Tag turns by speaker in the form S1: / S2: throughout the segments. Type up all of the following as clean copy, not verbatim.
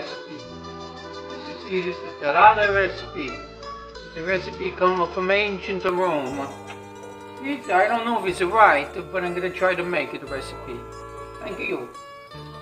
S1: recipe. This is the Taralli recipe. The recipe comes from ancient Rome. I don't know if it's right, but I'm going to try to make it a recipe. Thank you.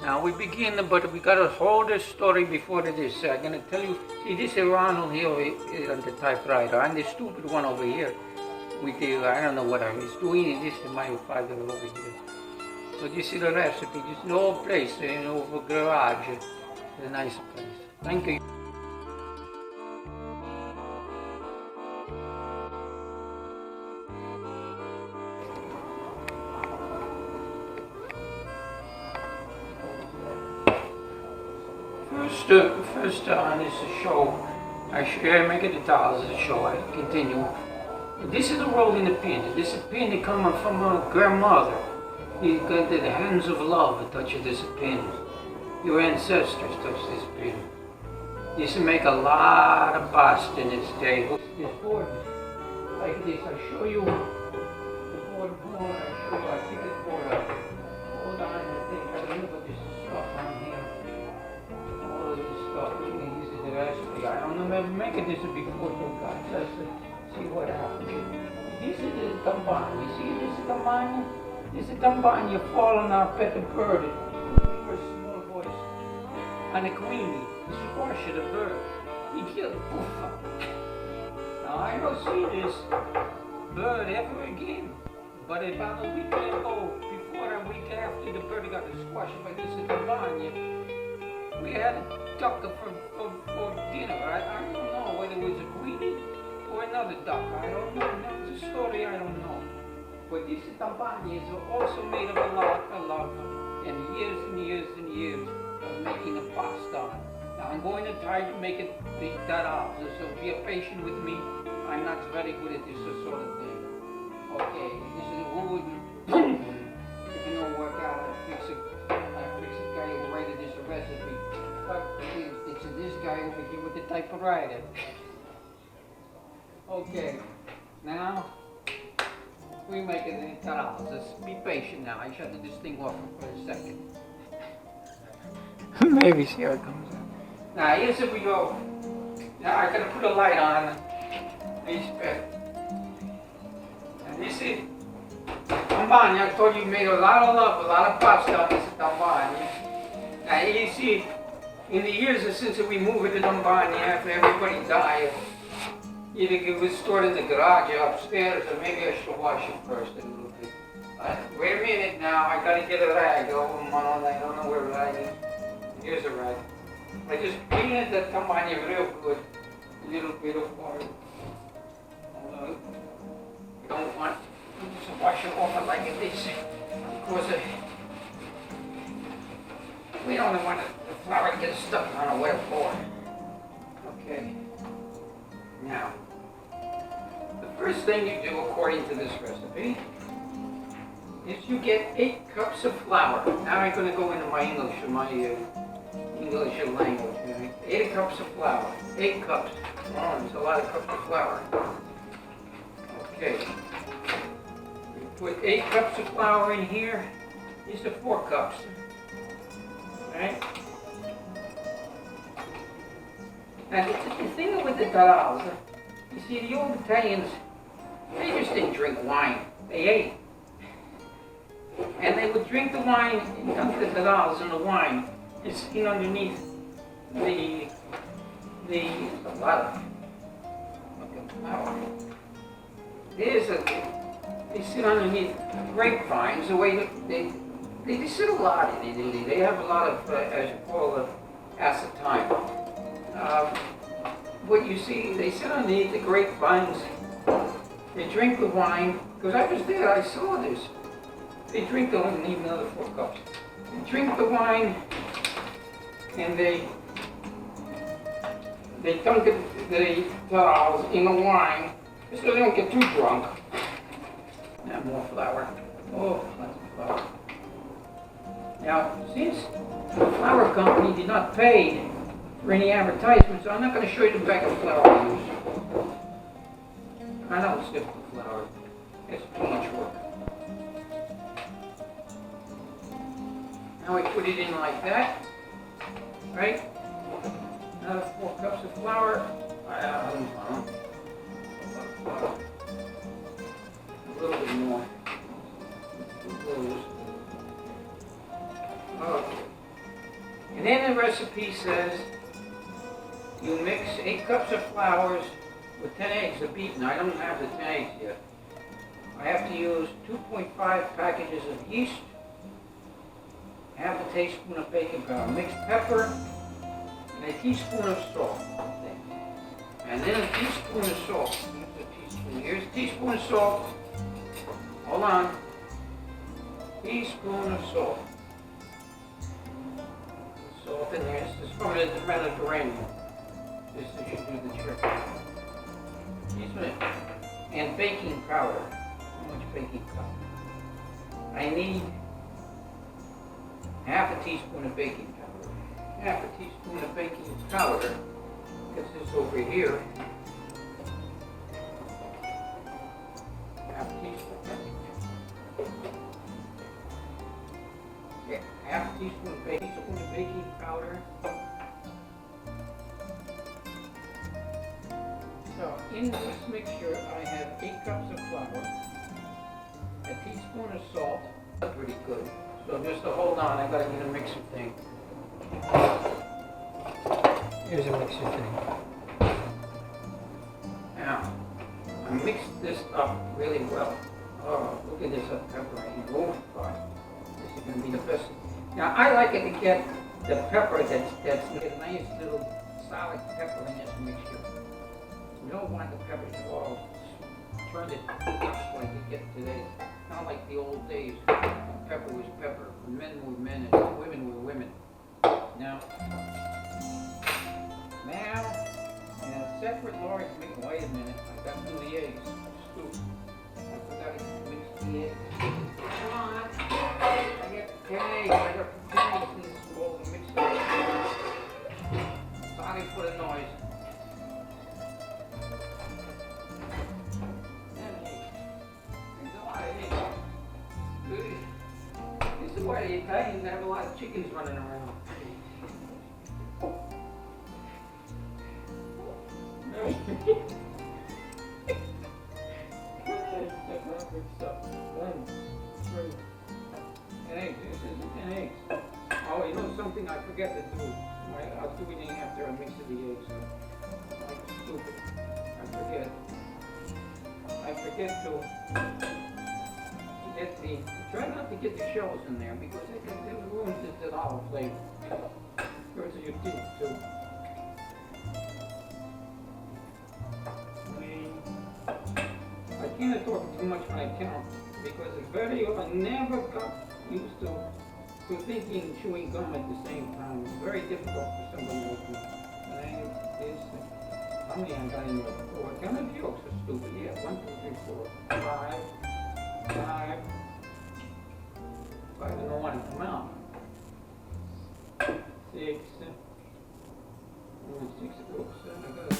S1: Now we begin, but we got to hold the story before this. I'm going to tell you, see this is Ronald here on the typewriter. I'm the stupid one over here. I don't know what I was doing. This is my father over here. So this is the recipe. This is an old place, over garage. It's a nice place. Thank you. First on this show, I make it the dollars the show. I continue. This is a rolling the pin. This is a pin coming from a grandmother. You got the hands of love touch this pin. Your ancestors touch this pin. Used to make a lot of pasta in this day. This board like this. I show you the board. I pick this board up. Hold on, I think I remember this stuff on here. All of this stuff. This is the recipe. I don't remember making this before, so guys, let's see what happens. This is the tamban. You see this is tamban? This is tamban. You're falling off at the bird. For a small voice. And a queenie. You squash the bird. You kill it. Poof. Now I don't see this bird ever again. But about a week ago, before a week after the bird got squashed by this tamban, we had a duck for dinner. I don't know whether it was a queenie or another duck. I don't know. That's a story I don't know. But this tamban is also made of a lot and years of making a pasta. Now I'm going to try to make it that out. So be patient with me. I'm not very good at this sort of thing. Okay, this is wood. If you don't work out, I fix a guy who wrote this recipe. But it's this guy over here with the typewriter. Okay, now we make it in Taralli. Just be patient now. I shut this thing off for a second. Maybe see how it comes out. Now here's we go. Now I gotta put a light on this bed. And this is tamban. I told you made a lot of love, a lot of pasta on this tamban. Now you see, in the years since we moved to tamban, after everybody died, either it was stored in the garage upstairs, or maybe I should wash it first a little bit. Wait a minute now, I gotta get a rag over on. I don't know where a rag is. Here's a rag. I just cleaned the tamban real good. A little bit of water. You don't want to wash it off like this. Because we don't want the flour to get stuck on a wet floor. Okay. Now, the first thing you do according to this recipe is you get 8 cups of flour. Now I'm going to go into my English language. 8 cups of flour. 8 cups. Oh, there's a lot of cups of flour. Okay. We put 8 cups of flour in here. These are 4 cups. Right? Now, the thing with the Taralli, you see, the old Italians, they just didn't drink wine. They ate. And they would drink the wine, and dunk the Taralli in the wine. It's sitting underneath a lot of flour. They sit underneath grapevines, the way they sit a lot in Italy. They have a lot of, as you call it, acetine. What you see, they sit underneath the grapevines, they drink the wine, because I was there, I saw this. They drink the wine, need another 4 cups. They drink the wine, and they dunk the Taralli in the wine, so they don't get too drunk. Now more flour. Oh, lots of flour. Now, since the flour company did not pay for any advertisements, I'm not going to show you the bag of flour I use. I don't sift the flour. It's too much work. Now we put it in like that, right? another 4 cups of flour. A little bit more. Okay. And then the recipe says you mix 8 cups of flour with 10 eggs are beaten. I don't have the 10 eggs yet. I have to use 2.5 packages of yeast, half a teaspoon of baking powder, mixed pepper, and a teaspoon of salt. And then a teaspoon of salt. Here's a teaspoon of salt. Hold on. Teaspoon of salt. Salt in there. This is from the Mediterranean. This should do the trick. And baking powder. How much baking powder? I need half a teaspoon of baking powder. Half a teaspoon of baking powder. Get this over here. Half a teaspoon. Okay, half a teaspoon of baking powder. So in this mixture, I have 8 cups of flour, a teaspoon of salt. That's pretty good. So just to hold on, I gotta get a mixer thing. Here's a mixer thing. Now, I mixed this up really well. Oh, look at this pepper right here. Oh God, this is gonna be the best. Now I like it to get the pepper that's a nice little solid pepper in this mixture. You don't want the pepper to all turn it dust like you get today. Not like the old days. Pepper was pepper. Men were men and women were women. Now, in a separate large mix. Wait a minute. I got to do the eggs. Scoop. I forgot to mix the eggs. Come on. I got 10 eggs. I got 10 eggs in this bowl to mix it. Sorry for the noise. This is why the Italians have a lot of chickens running around. One, two, 10 eggs. This is 10 eggs. Oh, you know something I forget to do? I'll do it after I mix the eggs. I'm stupid. I forget to get the, try not to get the shells in there because it ruins the olive flavor. Hurts your teeth too. I can't talk too much when I count because it's very old. I never got used to thinking chewing gum at the same time. It's very difficult for somebody like me. How many I got in there? 4. Counting jokes are stupid. Yeah, 1, 2, 3, 4, 5. 5. I don't know when to come out. 6. 6. Oops, I got it.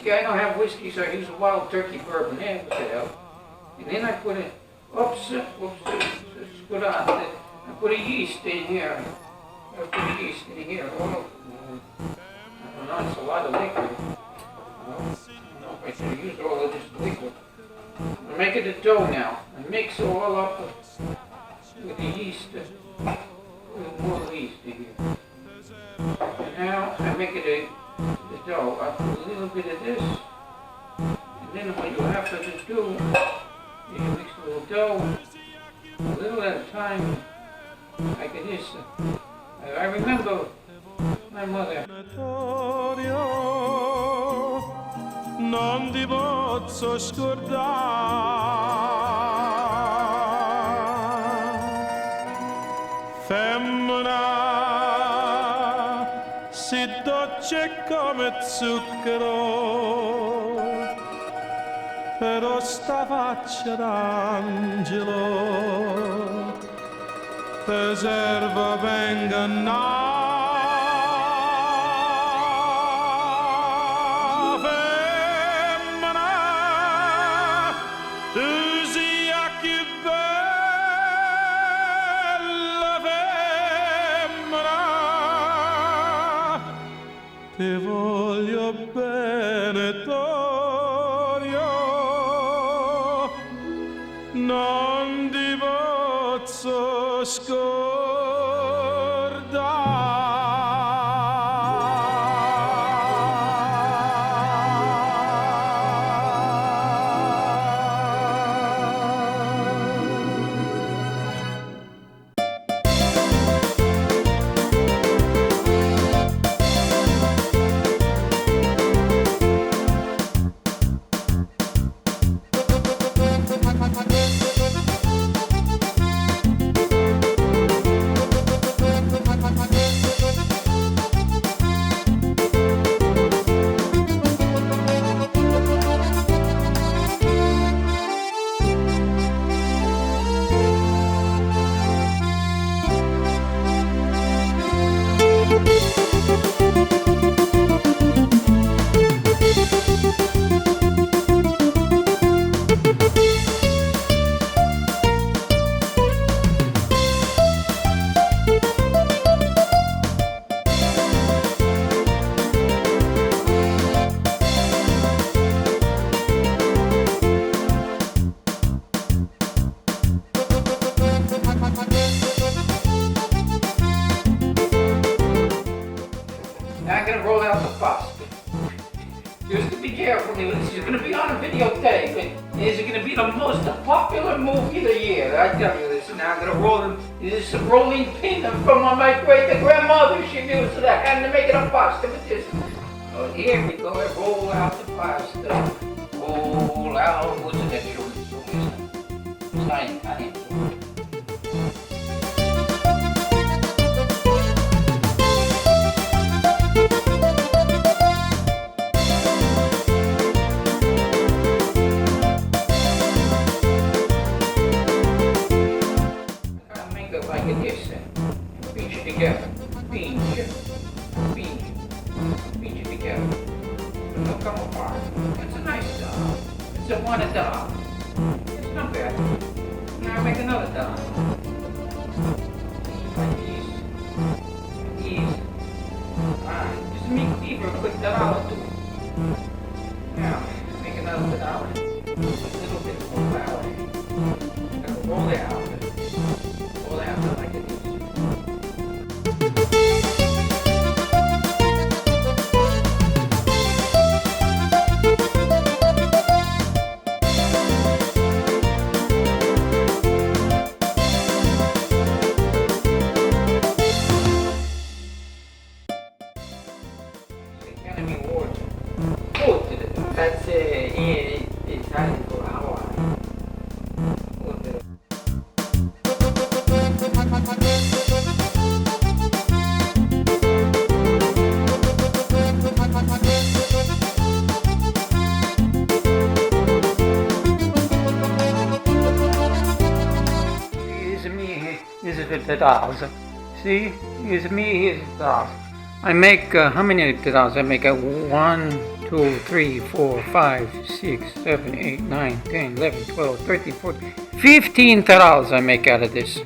S1: whiskey. I don't have whiskey, so I use a wild turkey bourbon there, which it helps. And then I put it, put on. I put a yeast in here. I put a yeast in here. Oh, I don't know, it's a lot of liquid. I don't know if I should use all of this liquid. I'm making the dough now. I mix it all up with the yeast. With more yeast in here. And now I make it the dough. I put a little bit of this. And then what you have to just do is you mix the little dough a little at a time, like this. I remember my mother.
S2: Non ti posso scordare, femmina, si dolce come zucchero, però sta faccia d'angelo te serve ben ingannare. Ti voglio bene, Torio, non ti posso
S1: This is going to be on a videotape. This is going to be the most popular movie of the year. I tell you this. Now I'm going to roll it. This is a rolling pin from my great-grandmother. She used the hand to make it a pasta with this. Oh, here we go. I roll out the pasta. Roll out. What's the next one? It's not Italian. Together. Pinch it together. It'll come apart. It's a nice doll. It's a one doll. It's not bad. Now I make another doll. Like these. Just make deeper a quick doll or two. Now, make another doll. A little bit more flour. Roll it out. Roll it out like this. That's Italian for Hawaii. This is me, this is the dolls. See, here's me, here's the dolls. I make, how many tadals? I make 1, 2, 3, 4, 5, 6, 7, 8, 9, 10, 11, 12, 13, 14, 15 tadals I make out of this.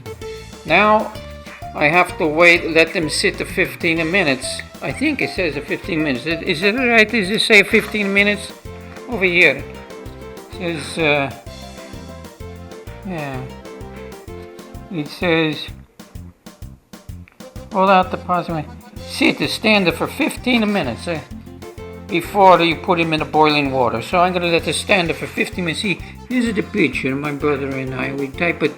S1: Now, I have to wait, let them sit to 15 minutes. I think it says 15 minutes. Is it right? Does it say 15 minutes? Over here. It says, yeah. It says, pull out the possible. Sit to stand there for 15 minutes before you put him in the boiling water. So I'm going to let it stand there for 15 minutes. See, this is the picture. My brother and I, we type it,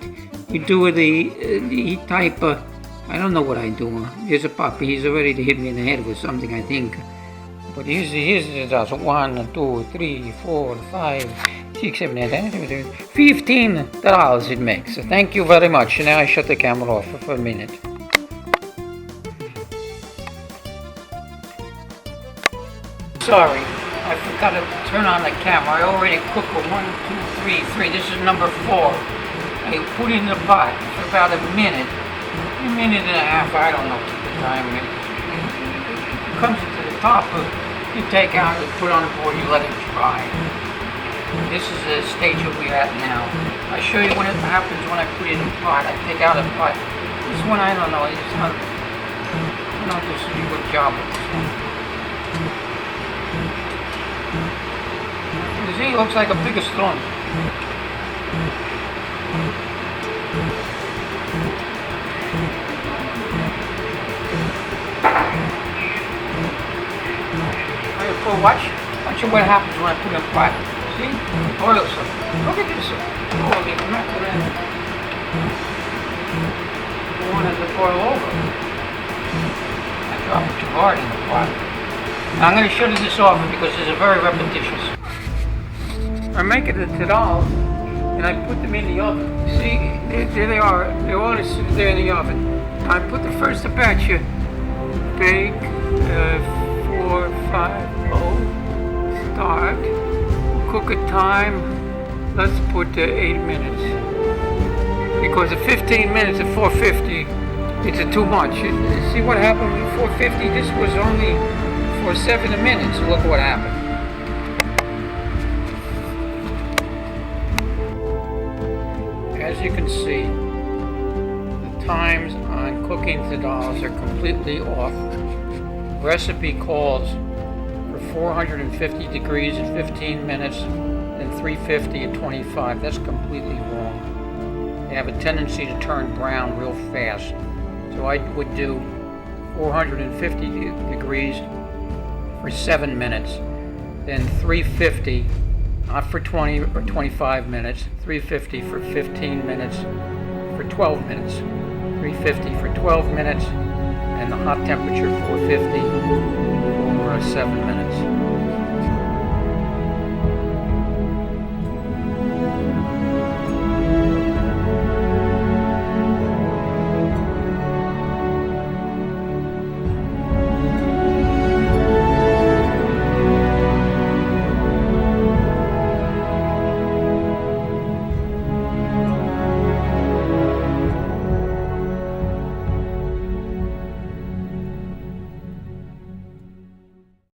S1: we do it, he type, I don't know what I do. Here's a puppy. He's already hit me in the head with something, I think. But here's the does 1, 2, 3, 4, 5, 6, 7, 8, 9, 10, 15 dollars it makes. So thank you very much. Now I shut the camera off for a minute. Sorry, I forgot to turn on the camera. I already cooked for 1, 2, 3. This is number 4. I put it in the pot for about a minute and a half. I don't know the time. It comes to the top. You take out, you put on the board, you let it dry. This is the stage that we're at now. I'll show you what happens when I put it in the pot. I take out a pot. This one, I don't know. It's not. I don't do such a good job with this one. You see, it looks like a bigger stone. Watch what happens when I put it in pot. See? Oil some. Look at this. Holy mackerel. I wanted to boil over. I dropped it too hard in the pot. Now I'm going to shut this off because this is very repetitious. I'm making the tadal and I put them in the oven. See, there they are. They're all there in the oven. I put the first batch of bake 4, 5, start. Cook it time. Let's put 8 minutes. Because at 15 minutes at 450, it's too much. See what happened with 450? This was only for 7 minutes. Look what happened. As you can see, the times on cooking tadals are completely off. The recipe calls for 450 degrees at 15 minutes and 350 at 25. That's completely wrong. They have a tendency to turn brown real fast. So I would do 450 degrees for 7 minutes, then 350, not for 20 or 25 minutes, 350 for 15 minutes, for 12 minutes, 350 for 12 minutes, and the hot temperature 450 for 7 minutes.